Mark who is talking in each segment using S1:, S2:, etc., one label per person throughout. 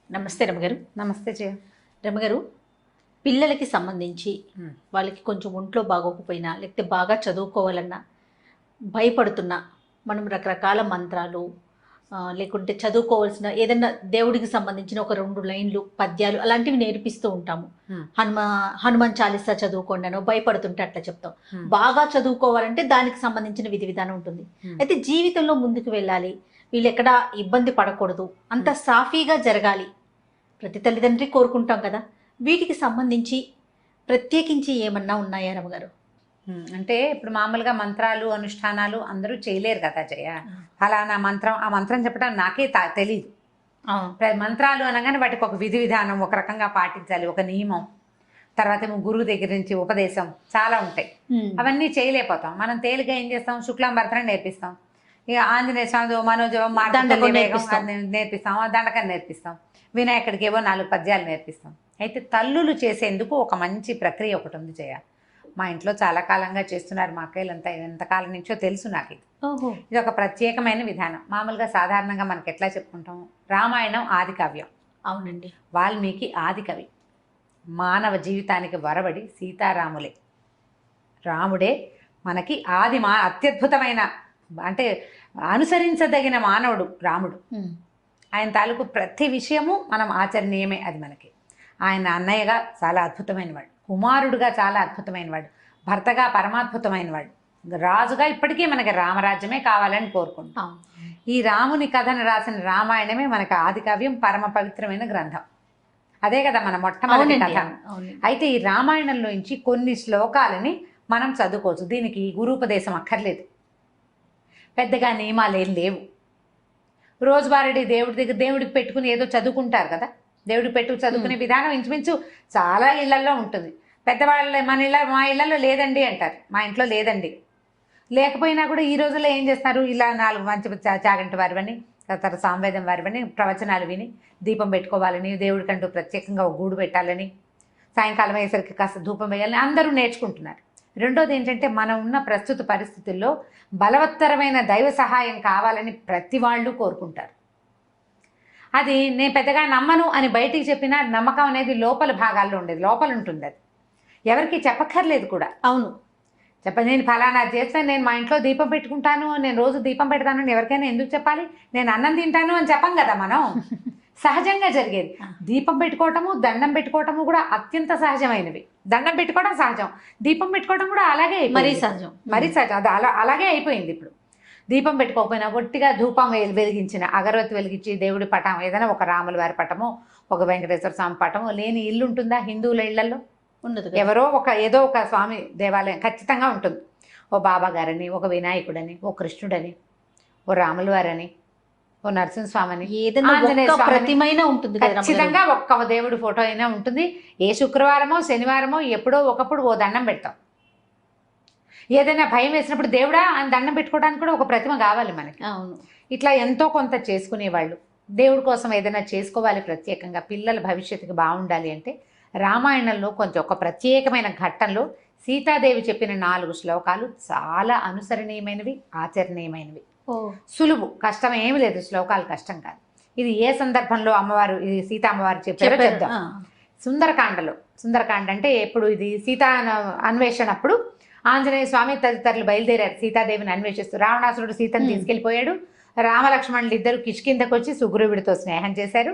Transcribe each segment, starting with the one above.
S1: నమస్తే రమగారు.
S2: నమస్తే జయ.
S1: రమగారు, పిల్లలకి సంబంధించి
S2: హ్మ్.
S1: వాళ్ళకి కొంచెం ఒంట్లో బాగోకపోయినా లేకపోతే బాగా చదువుకోవాలన్నా భయపడుతున్నా మనం రకరకాల మంత్రాలు లేకుంటే చదువుకోవాల్సిన ఏదైనా దేవుడికి సంబంధించిన ఒక 2 లైన్లు పద్యాలు అలాంటివి నేర్పిస్తూ ఉంటాము.
S2: హ్మ్.
S1: హనుమాన్ చాలీసా చదువుకోండి అనో భయపడుతుంటే అట్లా చెప్తాం.
S2: హ్మ్.
S1: బాగా చదువుకోవాలంటే దానికి సంబంధించిన విధి విధానం ఉంటుంది.
S2: హ్మ్.
S1: అయితే జీవితంలో ముందుకు వెళ్ళాలి, వీళ్ళు ఎక్కడా ఇబ్బంది పడకూడదు, అంత సాఫీగా జరగాలి, ప్రతి తల్లిదండ్రి కోరుకుంటాం కదా. వీటికి సంబంధించి ప్రత్యేకించి ఏమన్నా ఉన్నాయా రమగారు?
S2: అంటే ఇప్పుడు మామూలుగా మంత్రాలు అనుష్ఠానాలు అందరూ చేయలేరు కదా జయ. ఫలానా మంత్రం ఆ మంత్రం చెప్పడం నాకే తెలీదు. మంత్రాలు అనగానే వాటికి ఒక విధి విధానం ఒక రకంగా పాటించాలి, ఒక నియమం, తర్వాత ఏమో గురువు దగ్గర నుంచి ఉపదేశం చాలా ఉంటాయి. అవన్నీ చేయలేకపోతాం. మనం తేలిగా ఏం చేస్తాం, శుక్లాంబరతనం నేర్పిస్తాం, ఇక ఆంజనేయ స్వామి మనోజవం
S1: దండకం
S2: నేర్పిస్తాం, దండకం నేర్పిస్తాం, వినాయకుడికి ఏవో 4 పద్యాలు నేర్పిస్తాం. అయితే తల్లులు చేసేందుకు ఒక మంచి ప్రక్రియ ఒకటి ఉంది జయ. మా ఇంట్లో చాలా కాలంగా చేస్తున్నారు మా అక్కయ్యలంతా, ఎంతకాలం నుంచో తెలుసు నాకు ఇది. ఇది ఒక ప్రత్యేకమైన విధానం. మామూలుగా సాధారణంగా మనకి ఎట్లా చెప్పుకుంటాం, రామాయణం ఆది కావ్యం.
S1: అవునండి.
S2: వాల్మీకి ఆది కవి. మానవ జీవితానికి వరబడి సీతారాములే, రాముడే మనకి అత్యద్భుతమైన, అంటే అనుసరించదగిన మానవుడు రాముడు. ఆయన తాలూకు ప్రతి విషయము మనం ఆచరణీయమే. అది మనకి ఆయన అన్నయ్యగా చాలా అద్భుతమైన వాడు, కుమారుడుగా చాలా అద్భుతమైన వాడు, భర్తగా పరమాద్భుతమైన వాడు, రాజుగా ఇప్పటికీ మనకి రామరాజ్యమే కావాలని కోరుకుంటాం. ఈ రాముని కథను రాసిన రామాయణమే మనకి ఆది కావ్యం, పరమ పవిత్రమైన గ్రంథం. అదే కదా మన మొట్టమొదటి కథ. అయితే ఈ రామాయణంలోంచి కొన్ని శ్లోకాలని మనం చదువుకోవచ్చు. దీనికి గురూపదేశం అక్కర్లేదు, పెద్దగా నియమాలు ఏం లేవు. రోజువారీ దేవుడికి పెట్టుకుని ఏదో చదువుకుంటారు కదా, దేవుడికి చదువుకునే విధానం ఇంచుమించు చాలా ఇళ్లలో ఉంటుంది. పెద్దవాళ్ళ మా ఇళ్లలో లేదండి అంటారు, మా ఇంట్లో లేదండి. లేకపోయినా కూడా ఈ రోజుల్లో ఏం చేస్తారు, ఇలా 4 మంచి చాగంటి వారివని, తర్వాత సామవేదం వారివని ప్రవచనాలు విని దీపం పెట్టుకోవాలని, దేవుడికంటూ ప్రత్యేకంగా ఒక గూడు పెట్టాలని, సాయంకాలం అయ్యేసరికి కాస్త ధూపం వేయాలని అందరూ నేర్చుకుంటున్నారు. రెండోది ఏంటంటే, మనం ఉన్న ప్రస్తుత పరిస్థితుల్లో బలవత్తరమైన దైవ సహాయం కావాలని ప్రతి వాళ్ళు కోరుకుంటారు. అది నేను పెద్దగా నమ్మను అని బయటికి చెప్పినా నమ్మకం అనేది లోపల భాగాల్లో ఉండేది, లోపల ఉంటుంది. అది ఎవరికి చెప్పక్కర్లేదు కూడా.
S1: అవును,
S2: నేను ఫలానా చేస్తే, నేను మా ఇంట్లో దీపం పెట్టుకుంటాను, నేను రోజు దీపం పెడతాను అని ఎవరికైనా ఎందుకు చెప్పాలి? నేను అన్నం తింటాను అని చెప్పం కదా మనం. సహజంగా జరిగేది. దీపం పెట్టుకోవటము, దండం పెట్టుకోవటము కూడా అత్యంత సహజమైనవి. దండం పెట్టుకోవడం సహజం, దీపం పెట్టుకోవడం కూడా అలాగే
S1: మరీ సహజం.
S2: అది అలాగే అయిపోయింది. ఇప్పుడు దీపం పెట్టుకోకపోయినా ఒట్టిగా ధూపం వెలిగించిన, అగరవత్తి వెలిగించి దేవుడి పటం, ఏదైనా ఒక రాముల వారి పటము, ఒక వెంకటేశ్వర స్వామి పటము లేని ఇల్లు ఉంటుందా? హిందువుల ఇళ్లలో
S1: ఉండదు.
S2: ఎవరో ఏదో ఒక స్వామి దేవాలయం ఖచ్చితంగా ఉంటుంది. ఓ బాబా గారని, ఒక వినాయకుడని, ఓ కృష్ణుడని, ఓ రాముల వారని, ఓ నరసింహస్వామిని,
S1: ఆంజనేయ ప్రతిమైనా ఉంటుంది.
S2: ఖచ్చితంగా ఒక్క దేవుడి ఫోటో అయినా ఉంటుంది. ఏ శుక్రవారమో శనివారమో ఎప్పుడో ఒకప్పుడు ఓ దండం పెడతాం. ఏదైనా భయం వేసినప్పుడు దేవుడా అని దండం పెట్టుకోవడానికి కూడా ఒక ప్రతిమ కావాలి మనకి.
S1: అవును.
S2: ఇట్లా ఎంతో కొంత చేసుకునేవాళ్ళు. దేవుడి కోసం ఏదైనా చేసుకోవాలి ప్రత్యేకంగా, పిల్లల భవిష్యత్తుకి బాగుండాలి అంటే రామాయణంలో కొంచెం ఒక ప్రత్యేకమైన ఘట్టంలో సీతాదేవి చెప్పిన 4 శ్లోకాలు చాలా అనుసరణీయమైనవి, ఆచరణీయమైనవి. సులువు, కష్టం ఏమి లేదు. శ్లోకాలు కష్టం కాదు. ఇది ఏ సందర్భంలో అమ్మవారు, ఇది సీత అమ్మవారు చెప్పారో చెప్దాం. సుందరకాండ అంటే ఎప్పుడు, ఇది సీతా అన్వేషణ అప్పుడు ఆంజనేయ స్వామి తదితరులు బయలుదేరారు సీతాదేవిని అన్వేషిస్తూ. రావణాసురుడు సీతను తీసుకెళ్లిపోయాడు. రామలక్ష్మణులు ఇద్దరు కిష్కిందకు వచ్చి సుగ్రీవుడితో స్నేహం చేశారు.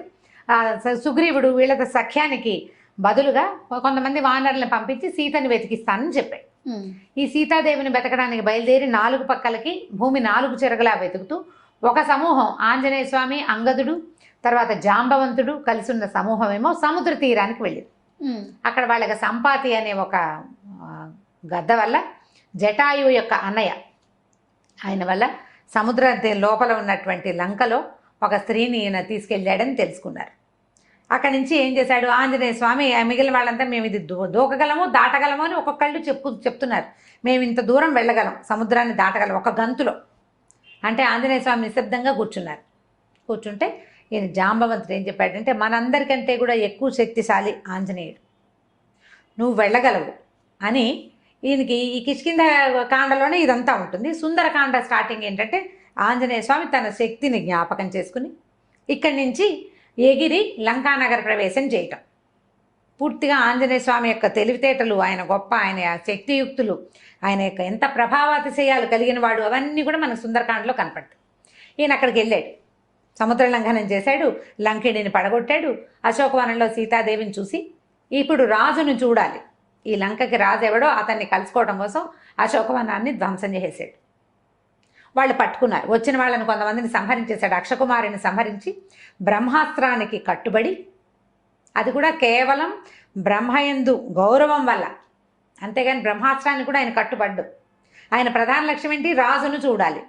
S2: సుగ్రీవుడు వీళ్ళ సఖ్యానికి బదులుగా కొంతమంది వానరులను పంపించి సీతని వెతికిస్తానని చెప్పాడు. ఈ సీతాదేవిని వెతకడానికి బయలుదేరి 4 పక్కలకి భూమి 4 చెరగలా వెతుకుతూ ఒక సమూహం, ఆంజనేయ స్వామి, అంగదుడు, తర్వాత జాంబవంతుడు కలిసి ఉన్న సమూహం ఏమో సముద్ర తీరానికి వెళ్ళింది. అక్కడ వాళ్ళకి సంపాతి అనే ఒక గద్ద వల్ల, జటాయువు యొక్క అన్నయ్య ఆయన వల్ల సముద్ర లోపల ఉన్నటువంటి లంకలో ఒక స్త్రీని ఈయన తీసుకెళ్ళాడని తెలుసుకున్నారు. అక్కడి నుంచి ఏం చేశాడు ఆంజనేయ స్వామి, మిగిలిన వాళ్ళంతా మేము ఇది దూకగలము, దాటగలము అని ఒక్కొక్కళ్ళు చెప్తున్నారు. మేము ఇంత దూరం వెళ్ళగలం, సముద్రాన్ని దాటగలం ఒక గంతులో అంటే. ఆంజనేయ స్వామి నిశ్శబ్దంగా కూర్చున్నారు. కూర్చుంటే ఈయన జాంబవంతుడు ఏం చెప్పాడంటే, మనందరికంటే కూడా ఎక్కువ శక్తిశాలి ఆంజనేయుడు, నువ్వు వెళ్ళగలవు అని. ఈయనకి ఈ కిష్కింద కాండలోనే ఇదంతా ఉంటుంది. సుందరకాండ స్టార్టింగ్ ఏంటంటే, ఆంజనేయ స్వామి తన శక్తిని జ్ఞాపకం చేసుకుని ఇక్కడి నుంచి ఎగిరి లంకానగర ప్రవేశం చేయటం. పూర్తిగా ఆంజనేయ స్వామి యొక్క తెలివితేటలు, ఆయన గొప్ప, ఆయన శక్తియుక్తులు, ఆయన యొక్క ఎంత ప్రభావాతిశయాలు కలిగిన వాడు, అవన్నీ కూడా మనకు సుందరకాండలో కనపడతాయి. ఈయన అక్కడికి వెళ్ళాడు, సముద్ర లంఘనం చేశాడు, లంకిణిని పడగొట్టాడు. అశోకవనంలో సీతాదేవిని చూసి ఇప్పుడు రాజును చూడాలి, ఈ లంకకి రాజు ఎవడో అతన్ని కలుసుకోవడం కోసం అశోకవనాన్ని ధ్వంసం చేసేసాడు. వాళ్ళు పట్టుకున్నారు. వచ్చిన వాళ్ళని కొంతమందిని సంహరించేశాడు. అక్షకుమారిని సంహరించి బ్రహ్మాస్త్రానికి కట్టుబడి, అది కూడా కేవలం బ్రహ్మయందు గౌరవం వల్ల, అంతేగాని బ్రహ్మాస్త్రాన్ని కూడా ఆయన కట్టుబడ్డు. ఆయన ప్రధాన లక్ష్యం ఏంటి? రాజును చూడాలి.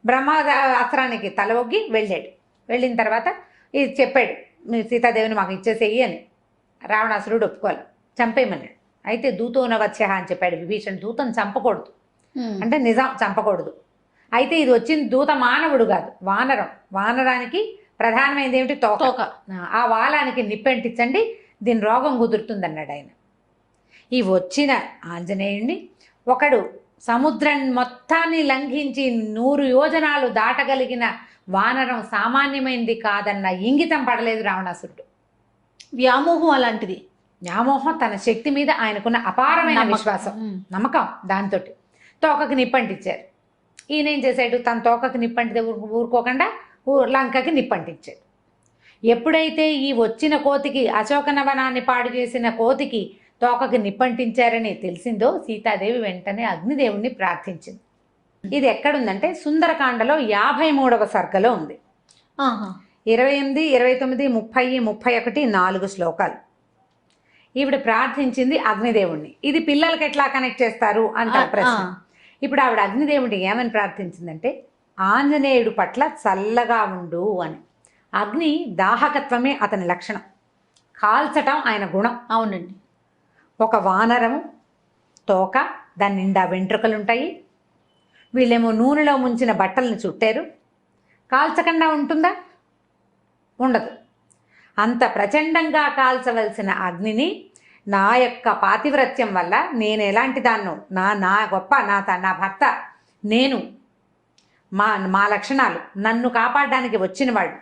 S2: బ్రహ్మాస్త్రానికి తల ఒగ్గి వెళ్ళాడు. వెళ్ళిన తర్వాత ఇది చెప్పాడు, మీ సీతాదేవిని మాకు ఇచ్చేసేయి అని. రావణాసురుడు ఒప్పుకోవాలి, చంపేయమన్నాడు. అయితే దూతోనవత్స్య అని చెప్పాడు విభీషణ్. దూతను చంపకూడదు అంటే నిజం, చంపకూడదు. అయితే ఇది వచ్చింది దూత మానవుడు కాదు, వానరం. వానరానికి ప్రధానమైనది ఏమిటి? తోక. ఆ వాలానికి నిప్పంటించండి, దీని రోగం కుదురుతుందన్నాడు ఆయన. ఈ వచ్చిన ఆంజనేయుణ్ణి ఒకడు సముద్రం మొత్తాన్ని లంఘించి 100 యోజనాలు దాటగలిగిన వానరం సామాన్యమైనది కాదన్న ఇంగితం పడలేదు రావణాసురుడు.
S1: వ్యామోహం అలాంటిది.
S2: వ్యామోహం, తన శక్తి మీద ఆయనకున్న అపారమైన విశ్వాసం, నమ్మకం, దాంతో తోకకి నిప్పంటించారు. ఈయన ఏం చేశాడు? తన తోకకి నిప్పంటితే ఊరుకోకుండా లంకకి నిప్పంటించాడు. ఎప్పుడైతే ఈ వచ్చిన కోతికి, అశోకనవనాన్ని పాడు చేసిన కోతికి తోకకి నిప్పంటించారని తెలిసిందో సీతాదేవి వెంటనే అగ్నిదేవుణ్ణి ప్రార్థించింది. ఇది ఎక్కడుందంటే సుందరకాండలో 53వ సర్గలో ఉంది. 28, 29, 30, 31 4 శ్లోకాలు. ఈవిడ ప్రార్థించింది అగ్నిదేవుణ్ణి. ఇది పిల్లలకి ఎట్లా కనెక్ట్ చేస్తారు అంటారు ప్రశ్న. ఇప్పుడు ఆవిడ అగ్నిదేవుడిని ఏమని ప్రార్థించిందంటే, ఆంజనేయుడు పట్ల చల్లగా ఉండు అని. అగ్ని దాహకత్వమే అతని లక్షణం, కాల్చటం ఆయన గుణం.
S1: అవునండి.
S2: ఒక వానరము తోక, దాని నిండా వెంట్రుకలుంటాయి. వీళ్ళేమో నూనెలో ముంచిన బట్టలను చుట్టారు. కాల్చకుండా ఉంటుందా? ఉండదు. అంత ప్రచండంగా కాల్చవలసిన అగ్నిని నా యొక్క పాతివ్రత్యం వల్ల, నేను ఎలాంటి దాన్నో, నా గొప్ప, నా భర్త, నేను, మా లక్షణాలు, నన్ను కాపాడడానికి వచ్చినవాడు,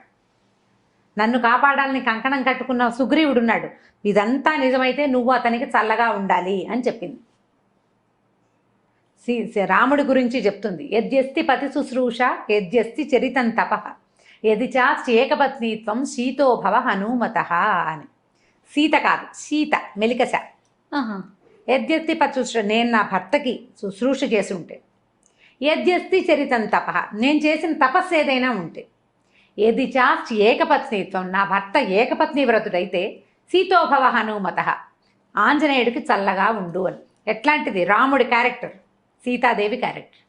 S2: నన్ను కాపాడాలని కంకణం కట్టుకున్న సుగ్రీవుడున్నాడు, ఇదంతా నిజమైతే నువ్వు అతనికి చల్లగా ఉండాలి అని చెప్పింది. రాముడి గురించి చెప్తుంది. యద్యస్తి పతి శుశ్రూష యద్యస్తి చరితం తపః యది చాస్తి ఏకపత్నీత్వం శీతో భవ హనుమత అని. సీత కాదు, సీత మెలికశ. యద్యస్తి పతి శుశ్రూష, నేను నా భర్తకి శుశ్రూష చేసి ఉంటే, యద్యస్తి చరితం తపః, నేను చేసిన తపస్సు ఏదైనా ఉంటే, యది చాస్తి ఏకపత్నీత్వం, నా భర్త ఏకపత్ని వ్రతుడైతే, సీతోభవ హనుమత, ఆంజనేయుడికి చల్లగా ఉండు అని. ఎట్లాంటిది? రాముడి క్యారెక్టర్, సీతాదేవి క్యారెక్టర్.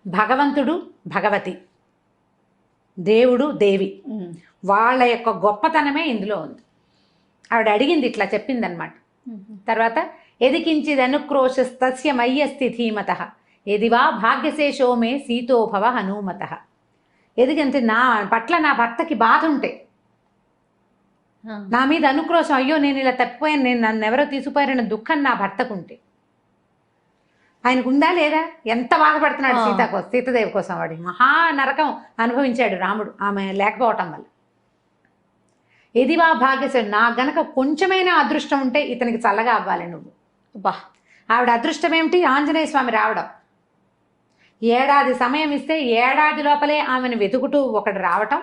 S2: భగవంతుడు భగవతి, దేవుడు దేవి, వాళ్ళ యొక్క గొప్పతనమే ఇందులో ఉంది. ఆవిడ అడిగింది, ఇట్లా చెప్పిందనమాట. తర్వాత ఎదికించిదనుక్రోశస్తస్య మయ్యస్తి ధీమత ఎదివా భాగ్యశేషో మే సీతోభవ హనుమత. ఎదిగంటే నా పట్ల నా భర్తకి బాధ ఉంటే, నా మీద అనుక్రోశం, అయ్యో నేను ఇలా తప్పిపోయాను, నేను నన్ను ఎవరో తీసుకుపోయారన్న దుఃఖం నా భర్తకు ఉంటే, ఆయనకు ఉందా లేదా? ఎంత బాధపడుతున్నాడు సీతాదేవి కోసం. వాడి మహా నరకం అనుభవించాడు రాముడు ఆమె లేకపోవటం వల్ల. ఎదివా భాగ్యశేషుడు, నా గనక కొంచెమైనా అదృష్టం ఉంటే ఇతనికి చల్లగా అవ్వాలి నువ్వు. బా, ఆవిడ అదృష్టం ఏమిటి? ఆంజనేయ స్వామి రావడం. ఏడాది సమయం ఇస్తే ఏడాది లోపలే ఆమెను వెతుకుతూ ఒకడు రావటం,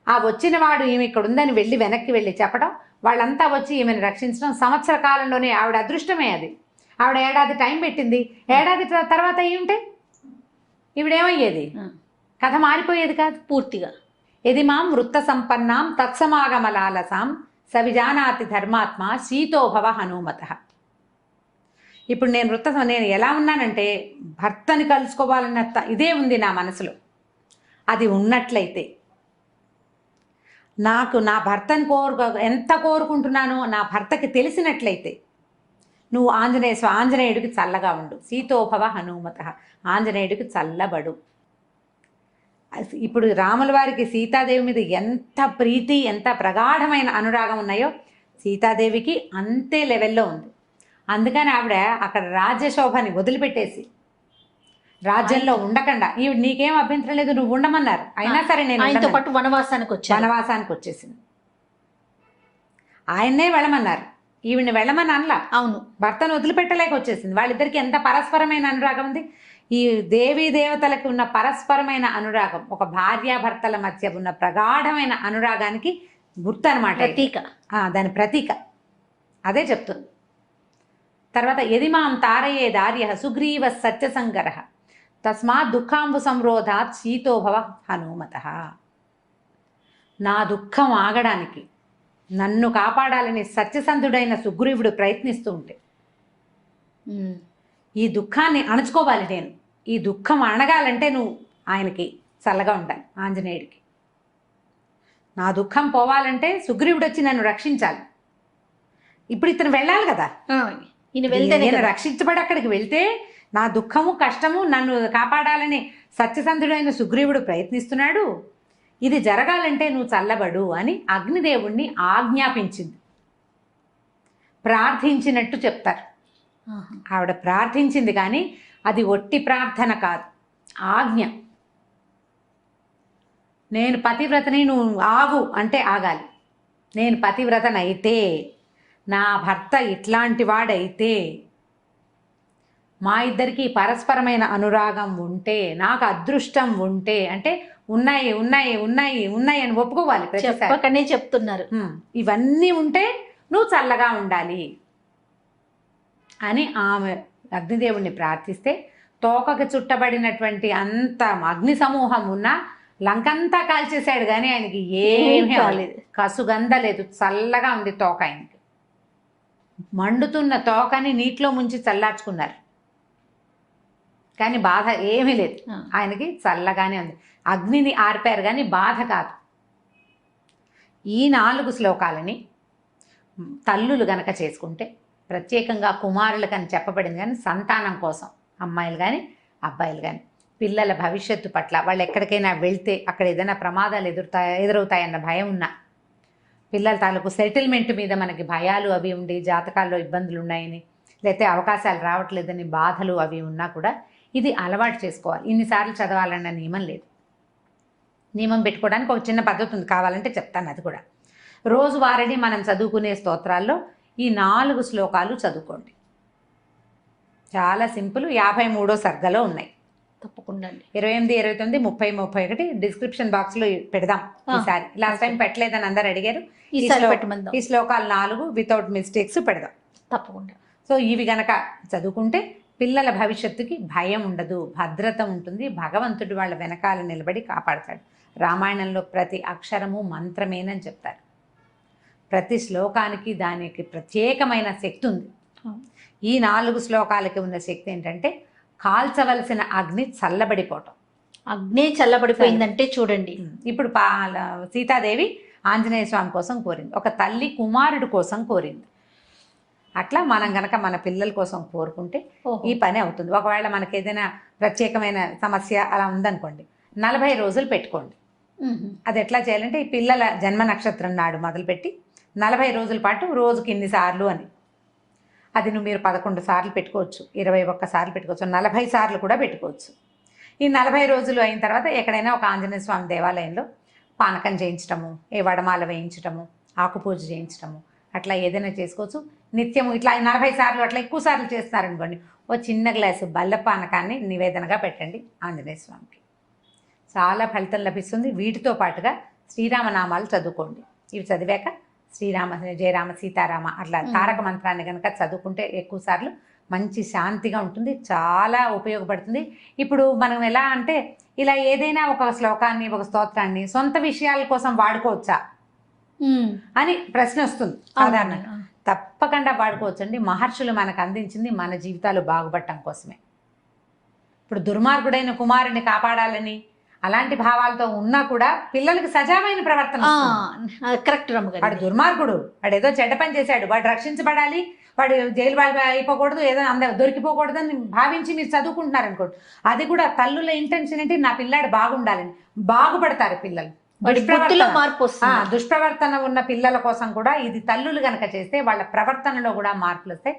S2: ఆ వచ్చిన వాడు ఈమె ఇక్కడ ఉందని వెళ్ళి వెనక్కి వెళ్ళి చెప్పడం, వాళ్ళంతా వచ్చి ఈమెను రక్షించడం, సంవత్సర కాలంలోనే ఆవిడ అదృష్టమే అది. ఆవిడ ఏడాది టైం పెట్టింది. ఏడాది తర్వాత అయ్యి ఉంటే ఈవిడేమయ్యేది? కథ మారిపోయేది కాదు పూర్తిగా. ఎది మాం వృత్త సంపన్నాం తత్సమాగమలాలసాం సవిజానాతి ధర్మాత్మ సీతోభవ హనుమత. ఇప్పుడు నేను ఎలా ఉన్నానంటే, భర్తని కలుసుకోవాలన్న ఇదే ఉంది నా మనసులో. అది ఉన్నట్లయితే, నాకు నా భర్తని ఎంత కోరుకుంటున్నానో నా భర్తకి తెలిసినట్లయితే, నువ్వు ఆంజనేయుడికి చల్లగా ఉండు, సీతోభవ హనుమత, ఆంజనేయుడికి చల్లబడు. ఇప్పుడు రాముల వారికి సీతాదేవి మీద ఎంత ప్రీతి, ఎంత ప్రగాఢమైన అనురాగం ఉన్నాయో సీతాదేవికి అంతే లెవెల్లో ఉంది. అందుకని ఆవిడ అక్కడ రాజ్యశోభని వదిలిపెట్టేసి రాజ్యంలో ఉండకుండా ఈవిడ నీకేం అభ్యంతరం లేదు నువ్వు ఉండమన్నారు, అయినా సరే నేను
S1: ఆయనతో
S2: ఉండనన్నాను.
S1: పాటు వనవాసానికి వచ్చాను.
S2: వనవాసానికి వచ్చేసింది. ఆయన్నే వెళ్ళమన్నారు, ఈవిడ్ని వెళ్ళమని అనలా.
S1: అవును,
S2: భర్తను వదిలిపెట్టలేక వచ్చేసింది. వాళ్ళిద్దరికి ఎంత పరస్పరమైన అనురాగం ఉంది. ఈ దేవీ దేవతలకు ఉన్న పరస్పరమైన అనురాగం ఒక భార్యాభర్తల మధ్య ఉన్న ప్రగాఢమైన అనురాగానికి గుర్తు అనమాట,
S1: ప్రతీక.
S2: దాని ప్రతీక. అదే చెప్తుంది. తర్వాత యదిమాం తారయే దార్య సుగ్రీవ సత్యసంగర తస్మాత్ దుఃఖాంబు సంరోధాత్ శీతోభవ హనుమత. నా దుఃఖం ఆగడానికి నన్ను కాపాడాలని సత్యసంధుడైన సుగ్రీవుడు ప్రయత్నిస్తూ ఉంటే ఈ దుఃఖాన్ని అణచుకోవాలి నేను. ఈ దుఃఖం అణగాలంటే నువ్వు ఆయనకి చల్లగా ఉండాలి, ఆంజనేయుడికి. నా దుఃఖం పోవాలంటే సుగ్రీవుడు వచ్చి నన్ను రక్షించాలి. ఇప్పుడు ఇతను వెళ్ళాలి కదా,
S1: ఈయన వెళ్తే
S2: నేను రక్షించబడి అక్కడికి వెళ్తే నా దుఃఖము కష్టము నన్ను కాపాడాలని సత్యసంధుడైన సుగ్రీవుడు ప్రయత్నిస్తున్నాడు. ఇది జరగాలంటే నువ్వు చల్లబడు అని అగ్నిదేవుణ్ణి ఆజ్ఞాపించింది. ప్రార్థించినట్టు చెప్తారు. ఆవిడ ప్రార్థించింది కానీ అది ఒట్టి ప్రార్థన కాదు, ఆజ్ఞ. నేను పతివ్రతని, నువ్వు ఆగు అంటే ఆగాలి. నేను పతివ్రతనైతే, నా భర్త ఇట్లాంటి వాడైతే, మా ఇద్దరికి పరస్పరమైన అనురాగం ఉంటే, నాకు అదృష్టం ఉంటే, అంటే ఉన్నాయి ఉన్నాయి ఉన్నాయి ఉన్నాయి అని ఒప్పుకోవాలి.
S1: చెప్పకనే చెప్తున్నారు.
S2: ఇవన్నీ ఉంటే నువ్వు చల్లగా ఉండాలి అని ఆమె అగ్నిదేవుణ్ణి ప్రార్థిస్తే తోకకు చుట్టబడినటువంటి అంత అగ్ని సమూహం ఉన్నా లంకంతా కాల్చేశాడు కానీ ఆయనకి ఏమీ కాలేదు, కసుగందలేదు, చల్లగా ఉంది తోక. ఆయనకి మండుతున్న తోకని నీటిలో ముంచి చల్లార్చుకున్నారు కానీ బాధ ఏమీ లేదు, ఆయనకి చల్లగానే ఉంది. అగ్నిని ఆర్పారు కానీ బాధ కాదు. ఈ 4 శ్లోకాలని తల్లులు గనక చేసుకుంటే, ప్రత్యేకంగా కుమారులకని చెప్పబడింది కానీ సంతానం కోసం, అమ్మాయిలు కానీ అబ్బాయిలు కానీ, పిల్లల భవిష్యత్తు పట్ల, వాళ్ళు ఎక్కడికైనా వెళ్తే అక్కడ ఏదైనా ప్రమాదాలు ఎదురవుతాయన్న భయం ఉన్నా, పిల్లల తాలూకు సెటిల్మెంట్ మీద మనకి భయాలు అవి ఉండి జాతకాల్లో ఇబ్బందులు ఉన్నాయని, లేకపోతే అవకాశాలు రావట్లేదని బాధలు అవి ఉన్నా కూడా ఇది అలవాటు చేసుకోవాలి. ఇన్నిసార్లు చదవాలన్న నియమం లేదు. నియమం పెట్టుకోవడానికి ఒక చిన్న పద్ధతి ఉంది, కావాలంటే చెప్తాను అది కూడా. రోజువారీ మనం చదువుకునే స్తోత్రాల్లో ఈ 4 శ్లోకాలు చదువుకోండి. చాలా సింపుల్. 53వ సర్గలో ఉన్నాయి.
S1: తప్పకుండా
S2: 28, 29, 30, 31 డిస్క్రిప్షన్ బాక్స్లో పెడదాం ఈసారి. లాస్ట్ టైం పెట్టలేదని అందరు అడిగారు. ఈ శ్లోకాలు 4 వితౌట్ మిస్టేక్స్ పెడదాం
S1: తప్పకుండా.
S2: సో ఇవి గనక చదువుకుంటే పిల్లల భవిష్యత్తుకి భయం ఉండదు, భద్రత ఉంటుంది. భగవంతుడు వాళ్ళ వెనకాల నిలబడి కాపాడతాడు. రామాయణంలో ప్రతి అక్షరము మంత్రమేనని చెప్తారు. ప్రతి శ్లోకానికి దానికి ప్రత్యేకమైన శక్తి ఉంది. ఈ 4 శ్లోకాలకి ఉన్న శక్తి ఏంటంటే కాల్చవలసిన అగ్ని చల్లబడిపోవటం.
S1: అగ్ని చల్లబడిపోయిందంటే చూడండి,
S2: ఇప్పుడు సీతాదేవి ఆంజనేయ స్వామి కోసం కోరింది, ఒక తల్లి కుమారుడు కోసం కోరింది. అట్లా మనం గనక మన పిల్లల కోసం కోరుకుంటే ఈ పని అవుతుంది. ఒకవేళ మనకి ఏదైనా ప్రత్యేకమైన సమస్య అలా ఉందనుకోండి, 40 రోజులు పెట్టుకోండి. అది ఎట్లా చేయాలంటే ఈ పిల్లల జన్మ నక్షత్రం నాడు మొదలుపెట్టి 40 రోజుల పాటు రోజుకి ఇన్నిసార్లు అని, అది మీరు 11 సార్లు పెట్టుకోవచ్చు, 21 సార్లు పెట్టుకోవచ్చు, 40 సార్లు కూడా పెట్టుకోవచ్చు. ఈ 40 రోజులు అయిన తర్వాత ఎక్కడైనా ఒక ఆంజనేయ స్వామి దేవాలయంలో పానకం చేయించటము, ఏ వడమాల వేయించటము, ఆకుపూజ చేయించటము, అట్లా ఏదైనా చేసుకోవచ్చు. నిత్యము ఇట్లా 40 సార్లు అట్లా ఎక్కువ సార్లు చేస్తున్నారనుకోండి, ఓ చిన్న గ్లాసు బెల్ల పానకాన్ని నివేదనగా పెట్టండి ఆంజనేయ స్వామికి. చాలా ఫలితం లభిస్తుంది. వీటితో పాటుగా శ్రీరామనామాలు చదువుకోండి. ఇవి చదివాక శ్రీరామ జయరామ సీతారామ అట్లా తారక మంత్రాన్ని కనుక చదువుకుంటే ఎక్కువ సార్లు మంచి శాంతిగా ఉంటుంది, చాలా ఉపయోగపడుతుంది. ఇప్పుడు మనం ఎలా అంటే ఇలా ఏదైనా ఒక శ్లోకాన్ని ఒక స్తోత్రాన్ని సొంత విషయాల కోసం వాడుకోవచ్చా అని ప్రశ్న వస్తుంది సాధారణంగా. తప్పకుండా వాడుకోవచ్చండి. మహర్షులు మనకు అందించింది మన జీవితాలు బాగుపడటం కోసమే. ఇప్పుడు దుర్మార్గుడైన కుమారుని కాపాడాలని అలాంటి భావాలతో ఉన్నా కూడా పిల్లలకి సజావైన ప్రవర్తన.
S1: కరెక్ట్.
S2: వాడు దుర్మార్గుడు, వాడు ఏదో చెడ్డ పని చేశాడు, వాడు రక్షించబడాలి, వాడు జైలు అయిపోకూడదు, ఏదో దొరికిపోకూడదు అని భావించి మీరు చదువుకుంటున్నారు అనుకోండి, అది కూడా తల్లుల ఇంటెన్షన్ ఏంటి, నా పిల్లాడు బాగుండాలని. బాగుపడతారు పిల్లలు. దుష్ప్రవర్తన ఉన్న పిల్లల కోసం కూడా ఇది తల్లులు గనక చేస్తే వాళ్ళ ప్రవర్తనలో కూడా మార్పులు వస్తే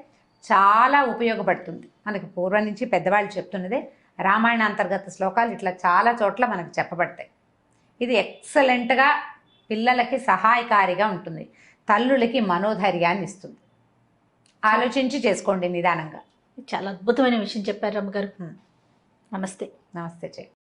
S2: చాలా ఉపయోగపడుతుంది. మనకి పూర్వం నుంచి పెద్దవాళ్ళు చెప్తున్నదే రామాయణ అంతర్గత శ్లోకాలు ఇట్లా చాలా చోట్ల మనకు చెప్పబడతాయి. ఇది ఎక్సలెంట్గా పిల్లలకి సహాయకారిగా ఉంటుంది, తల్లులకి మనోధైర్యాన్ని ఇస్తుంది. ఆలోచించి చేసుకోండి నిదానంగా.
S1: చాలా అద్భుతమైన విషయం చెప్పారు రమ్మగారు.
S2: హ్మ్.
S1: నమస్తే.
S2: నమస్తే చెయ్యి.